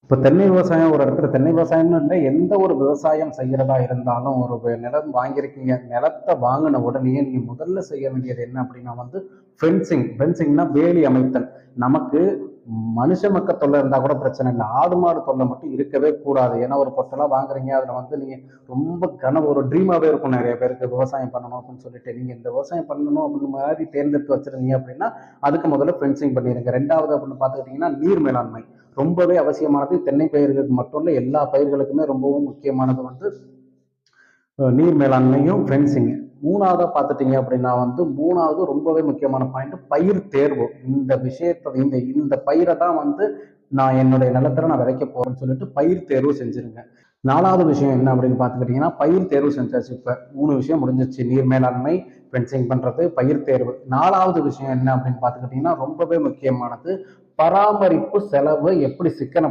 இப்போ தென்னை விவசாயம் ஒரு இடத்துல தென்னை விவசாயம்னு இல்லை, எந்த ஒரு விவசாயம் செய்கிறதா இருந்தாலும் ஒரு நிலம் வாங்கியிருக்கீங்க, நிலத்தை வாங்கின உடனே நீங்கள் முதல்ல செய்ய வேண்டியது என்ன அப்படின்னா வந்து ஃபென்சிங்னா வேலி அமைத்தல். நமக்கு மனுஷ மக்க தொல்லை இருந்தால் கூட பிரச்சனை இல்லை, ஆடு மாடு தொல்லை மட்டும் இருக்கவே கூடாது. ஏன்னா ஒரு பொட்டெல்லாம் வாங்குறீங்க, அதில் வந்து நீங்கள் ரொம்ப கனவு ஒரு ட்ரீமாகவே இருக்கும் நிறைய பேருக்கு விவசாயம் பண்ணணும் அப்படின்னு சொல்லிட்டு. நீங்கள் இந்த விவசாயம் பண்ணணும் அப்படின்னு மாதிரி தேர்ந்தெடுத்து வச்சுருந்தீங்க அப்படின்னா அதுக்கு முதல்ல ஃபென்சிங் பண்ணிடுங்க. ரெண்டாவது அப்படின்னு பார்த்துக்கிட்டிங்கன்னா நீர் மேலாண்மை ரொம்பவே அவசியமானது. தென்னை பயிர்களுக்கு மட்டும் இல்லை, எல்லா பயிர்களுக்குமே ரொம்பவும் முக்கியமானது வந்து நீர் மேலாண்மையும் ஃபென்சிங். மூணாவதா பார்த்துட்டீங்க அப்படின்னா வந்து மூணாவது ரொம்பவே முக்கியமான பாயிண்ட் பயிர் தேர்வு. இந்த விஷயத்தை இந்த பயிரை தான் வந்து நான் என்னுடைய நிலத்துல நான் விதைக்க போறேன்னு சொல்லிட்டு பயிர் தேர்வு செஞ்சிருங்க. நாலாவது விஷயம் என்ன அப்படின்னு பார்த்துக்கிட்டிங்கன்னா பயிர் தேர்வு செஞ்சாச்சு. இப்போ 3 விஷயம் முடிஞ்சிச்சு: நீர் மேலாண்மை, ஃபென்சிங் பண்ணுறது, பயிர் தேர்வு. நாலாவது விஷயம் என்ன அப்படின்னு பார்த்துக்கிட்டிங்கன்னா ரொம்பவே முக்கியமானது பராமரிப்பு செலவு எப்படி சிக்கன